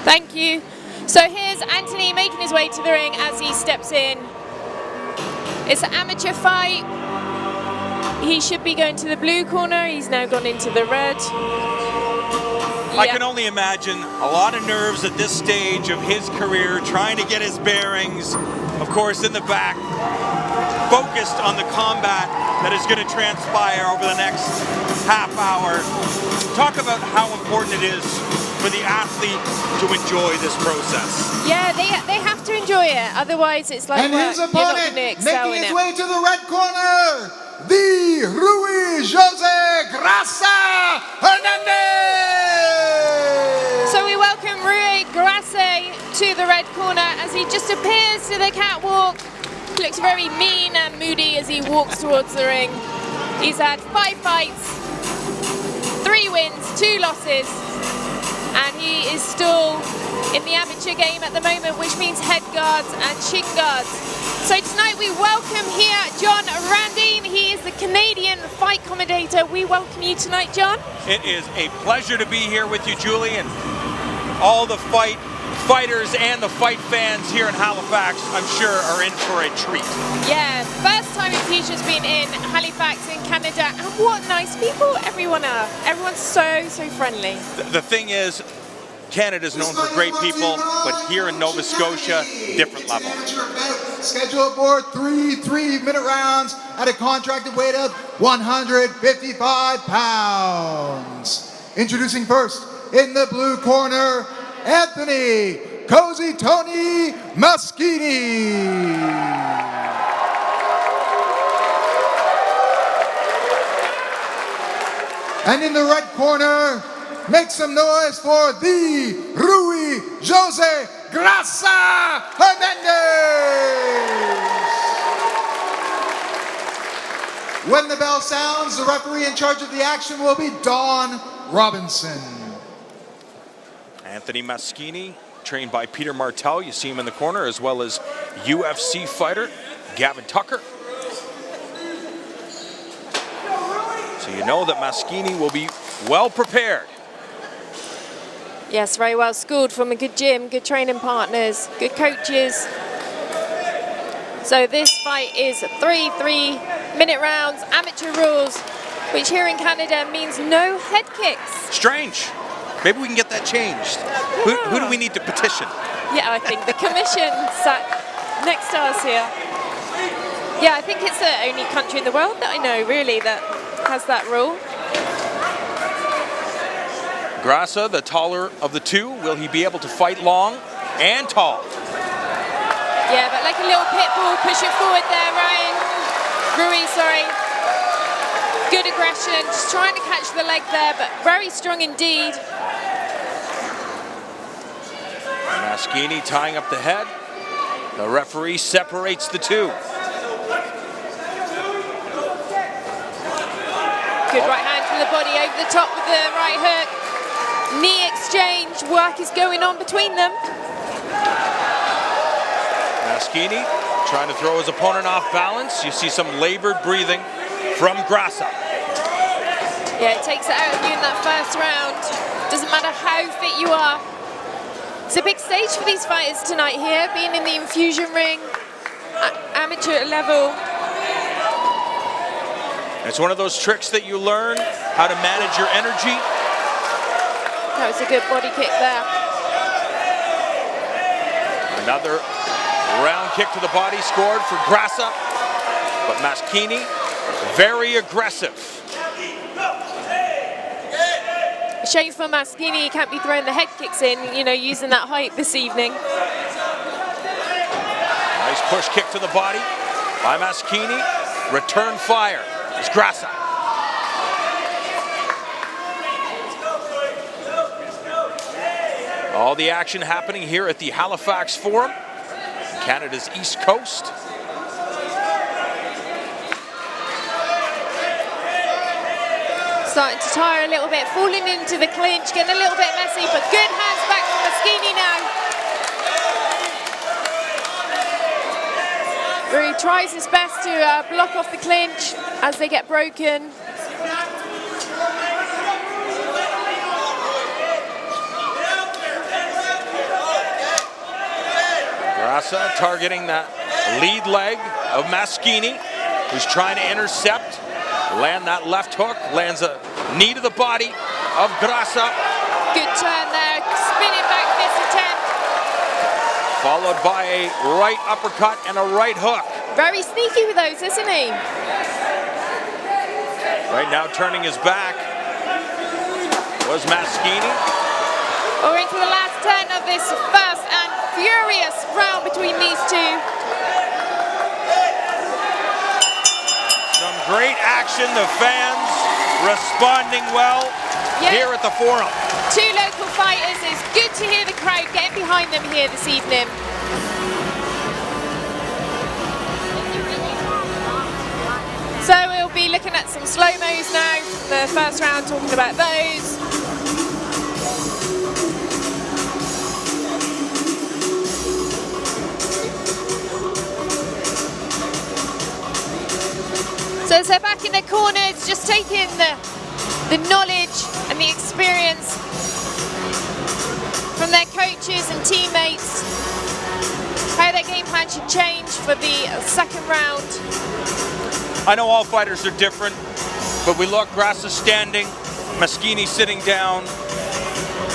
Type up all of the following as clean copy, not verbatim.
Thank you. So here's Anthony making his way to the ring as he steps in. It's an amateur fight. He should be going to the blue corner. He's now gone into the red. I can only imagine a lot of nerves at this stage of his career, trying to get his bearings. Of course, in the back, focused on the combat that is going to transpire over the next half hour. Talk about how important it is for the athlete to enjoy this process. Yeah, they have to enjoy it. Otherwise, it's like, and his opponent making his way to the red corner, the Rui Jose Graca Hernandez. So we welcome Rui Graca to the red corner as he just appears to the catwalk. He looks very mean and moody as he walks towards the ring. He's had 5 fights, 3 wins, 2 losses, and he is still in the amateur game at the moment, which means head guards and shin guards. So tonight we welcome here John Randine. He is the Canadian fight commentator. We welcome you tonight, John. It is a pleasure to be here with you, Julie, and all the fighters and the fight fans here in Halifax, I'm sure, are in for a treat. Yeah, first time Enfusion's been in Halifax in Canada, and what nice people everyone are. Everyone's so friendly. The thing is, Canada's known for great people, but here in Nova Scotia, different level. Scheduled for 3 3-minute rounds at a contracted weight of 155 pounds. Introducing first, in the blue corner, Anthony Cozy Tony Maskine. And in the red corner, make some noise for the Rui Jose Graca Hernandez. When the bell sounds, the referee in charge of the action will be Don Robinson. Anthony Maskine, trained by Peter Martel. You see him in the corner, as well as UFC fighter Gavin Tucker. So you know that Maskine will be well prepared. Yes, very well schooled from a good gym, good training partners, good coaches. So this fight is 3 3-minute rounds, amateur rules, which here in Canada means no head kicks. Strange. Maybe we can get that changed. Yeah. Who do we need to petition? Yeah, I think the commission sat next to us here. Yeah, I think it's the only country in the world that I know, really, that has that rule. Graca, the taller of the two, will he be able to fight long and tall? Yeah, but like a little pit bull pushing forward there, Rui, sorry. Good aggression, just trying to catch the leg there, but very strong indeed. Maskine tying up the head. The referee separates the two. Good right hand to the body, over the top with the right hook. Knee exchange, work is going on between them. Maskine trying to throw his opponent off balance. You see some labored breathing from Graca. Yeah, it takes it out of you in that first round. Doesn't matter how fit you are. It's a big stage for these fighters tonight here, being in the Enfusion ring, amateur level. It's one of those tricks that you learn, how to manage your energy. That was a good body kick there. Another round kick to the body scored for Graca, but Maskine very aggressive. Shame for Maskine, he can't be throwing the head kicks in, you know, using that height this evening. Nice push kick to the body by Maskine. Return fire. It's Graca. All the action happening here at the Halifax Forum, Canada's East Coast. Starting to tire a little bit, falling into the clinch, getting a little bit messy, but good hands back from Maskine now. Rui tries his best to block off the clinch as they get broken. Graca targeting that lead leg of Maskine, who's trying to intercept, land that left hook, lands a knee to the body of Graca. Good turn there, spinning back fist attempt. Followed by a right uppercut and a right hook. Very sneaky with those, isn't he? Right now turning his back was Maskine. We're into the last 10 of this fast and furious round between these two. Some great action, the fans responding well here at the Forum. Two local fighters, it's good to hear the crowd getting behind them here this evening. So we'll be looking at some slow-mos now from the first round, talking about those. So as they're back in their corners, just taking the knowledge and the experience from their coaches and teammates, how their game plan should change for the second round. I know all fighters are different, but we look, Graca standing, Maskine sitting down.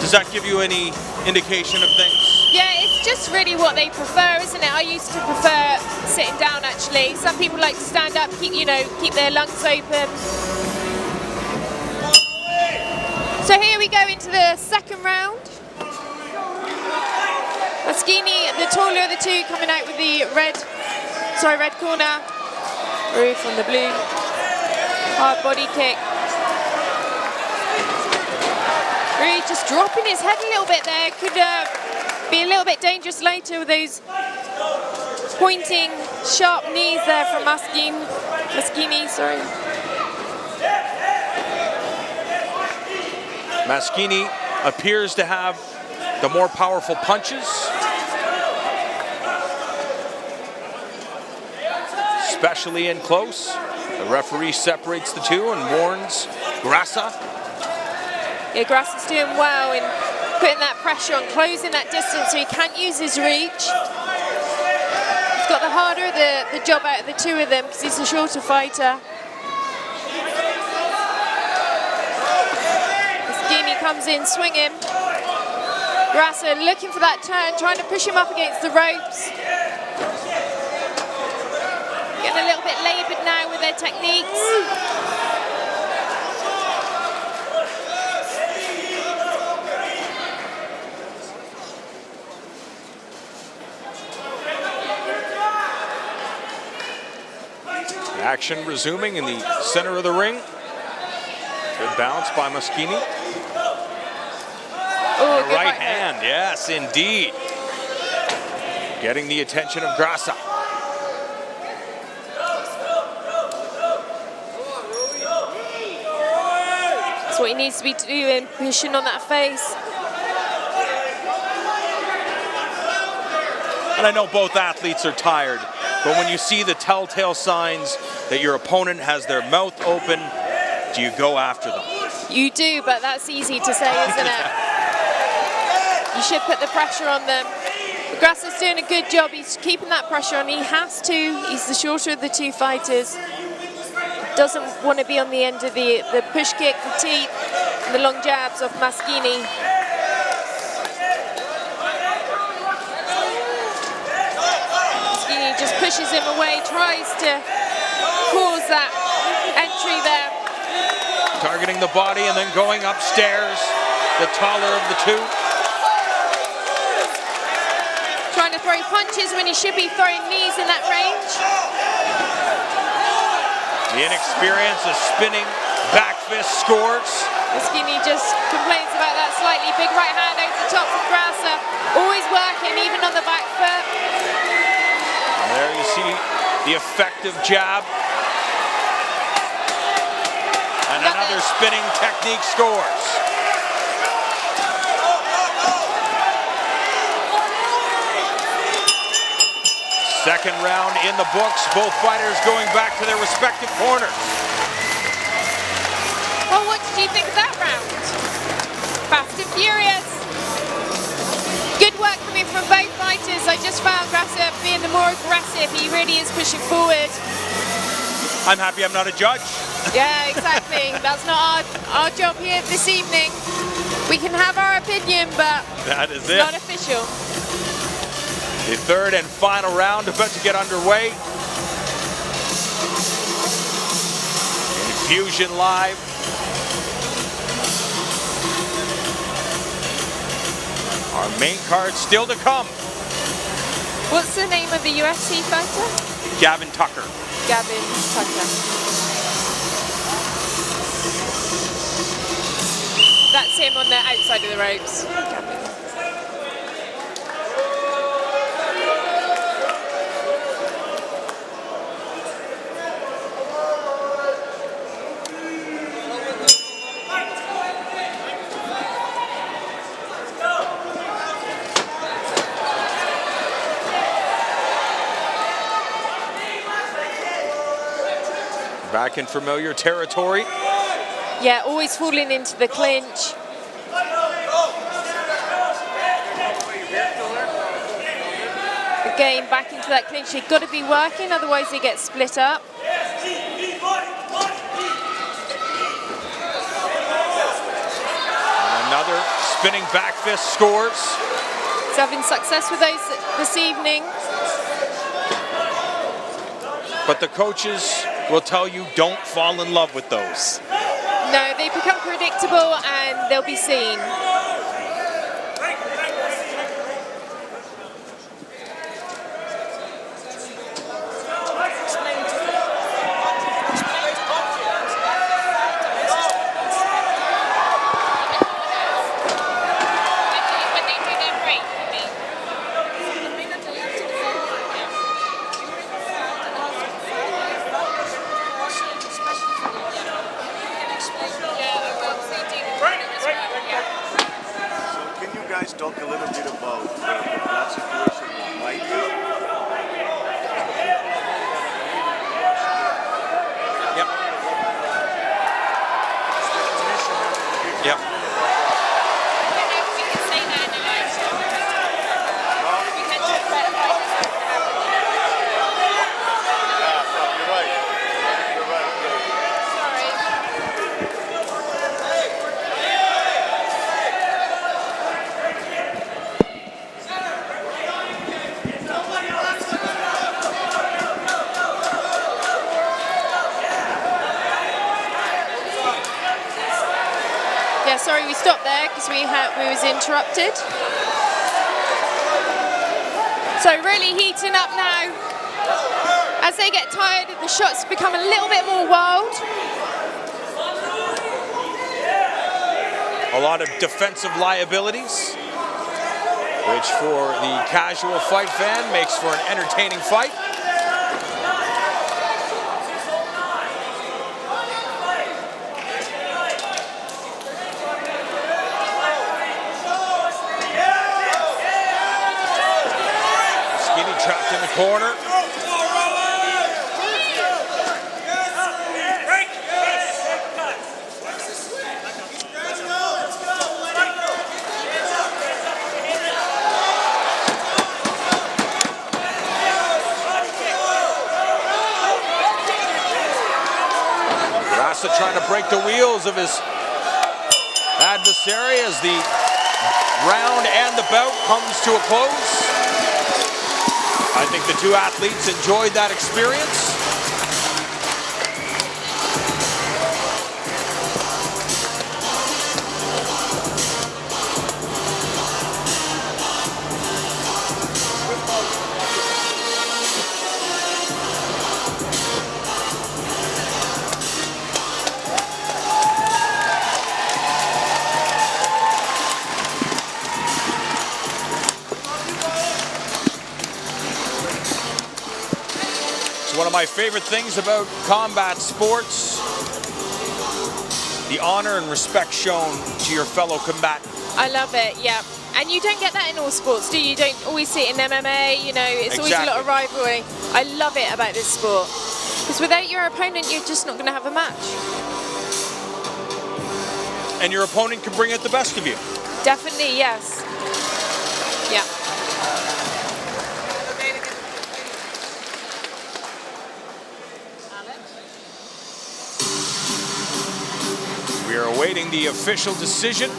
Does that give you any indication of things? Yeah, it's just really what they prefer, isn't it? I used to prefer sitting down, actually. Some people like to stand up, keep their lungs open. So here we go into the second round. Maskine, the taller of the two, coming out with the red corner. Roof on the blue. Hard body kick. Really just dropping his head a little bit there. Could be a little bit dangerous later with those pointing, sharp knees there from Maskine, sorry. Maskine appears to have the more powerful punches. Especially in close. The referee separates the two and warns Graca. Yeah, Graca's doing well in putting that pressure on, closing that distance so he can't use his reach. He's got the harder the job out of the two of them because he's a shorter fighter. Maskine comes in swinging. Graca looking for that turn, trying to push him up against the ropes. Getting a little bit laboured now with their techniques. Action resuming in the center of the ring. Good bounce by Maskine. Oh, right hand, yes, indeed. Getting the attention of Graca. That's what he needs to be doing, pushing on that face. And I know both athletes are tired, but when you see the telltale signs that your opponent has their mouth open, do you go after them? You do, but that's easy to say, isn't it? You should put the pressure on them. Graca's doing a good job. He's keeping that pressure on. He has to. He's the shorter of the two fighters. Doesn't want to be on the end of the push kick, the teep, and the long jabs of Maskine. Maskine just pushes him away, tries to cause that entry there. Targeting the body and then going upstairs, the taller of the two. Trying to throw punches when he should be throwing knees in that range. The inexperience of spinning back fist scores. Maskine just complains about that slightly big right hand over the top from Graca. Always working, even on the back foot. And there you see the effective jab. And another spinning technique scores. Second round in the books, both fighters going back to their respective corners. Well, what did you think of that round? Fast and furious. Good work coming from both fighters because I just found Graca being the more aggressive. He really is pushing forward. I'm happy I'm not a judge. Yeah, exactly. That's not our job here this evening. We can have our opinion, but That is it's it. not official. The third and final round about to get underway. Enfusion live. Our main card still to come. What's the name of the UFC fighter? Gavin Tucker. Gavin Tucker. That's him on the outside of the ropes. Gavin. Back in familiar territory. Yeah, always falling into the clinch. Again, back into that clinch. You've got to be working, otherwise they get split up. And another spinning back fist scores. He's having success with those this evening. But the coaches will tell you don't fall in love with those. No, they become predictable and they'll be seen. Talk a little bit about that situation with Mike. Yep. Yep. You're right. You're right. Yeah, sorry, we stopped there because we was interrupted. So really heating up now. As they get tired, the shots become a little bit more wild. A lot of defensive liabilities, which for the casual fight fan makes for an entertaining fight. Maskine trapped in the corner. Graca trying to break the wheels of his adversary as the round and the bout comes to a close. I think the two athletes enjoyed that experience. One of my favorite things about combat sports, the honor and respect shown to your fellow combatant. I love it, yeah. And you don't get that in all sports, do you? You don't always see it in MMA, you know, it's always a lot of rivalry. I love it about this sport. Because without your opponent, you're just not going to have a match. And your opponent can bring out the best of you. Definitely, yes. Yeah. We are awaiting the official decision.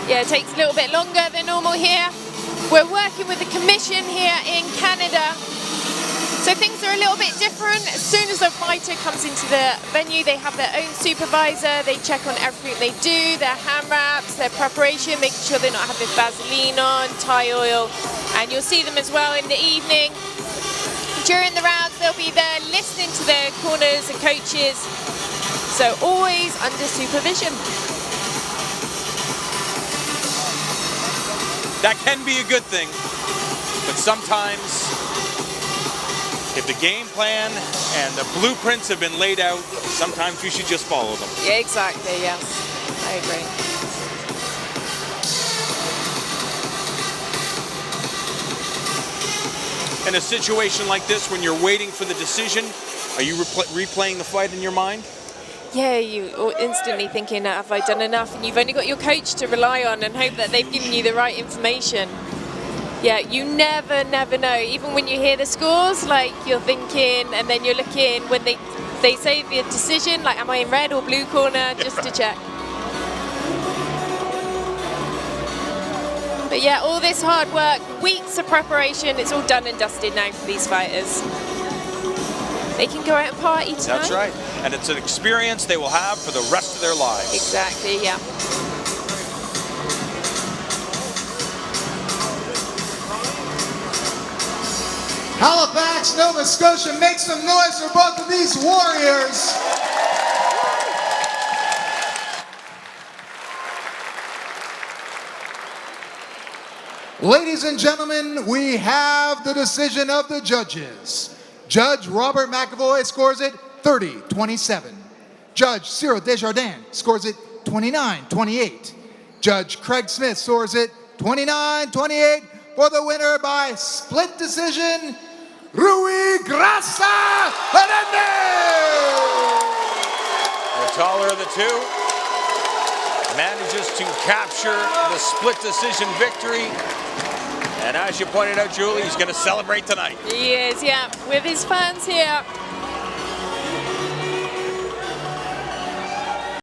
Yeah, it takes a little bit longer than normal here. We're working with the commission here in Canada. So things are a little bit different. As soon as a fighter comes into the venue, they have their own supervisor. They check on everything they do, their hand wraps, their preparation, making sure they're not having Vaseline on, Thai oil. And you'll see them as well in the evening. During the rounds, they'll be there listening to their corners and coaches. So always under supervision. That can be a good thing, but sometimes if the game plan and the blueprints have been laid out, sometimes you should just follow them. Yeah, exactly, yes. I agree. In a situation like this, when you're waiting for the decision, are you replaying the fight in your mind? Yeah, you instantly thinking, have I done enough? And you've only got your coach to rely on and hope that they've given you the right information. Yeah, you never know. Even when you hear the scores, like you're thinking, and then you're looking when they say the decision, like am I in red or blue corner, just to check. But yeah, all this hard work, weeks of preparation, it's all done and dusted now for these fighters. They can go out and party tonight. That's right. And it's an experience they will have for the rest of their lives. Exactly, yeah. Halifax, Nova Scotia, make some noise for both of these warriors. Ladies and gentlemen, we have the decision of the judges. Judge Robert McAvoy scores it 30-27. Judge Cyril Desjardins scores it 29-28. Judge Craig Smith scores it 29-28 for the winner by split decision, Rui Graca. The taller of the two manages to capture the split decision victory. And as you pointed out, Julie, he's going to celebrate tonight. He is, yeah, with his fans here.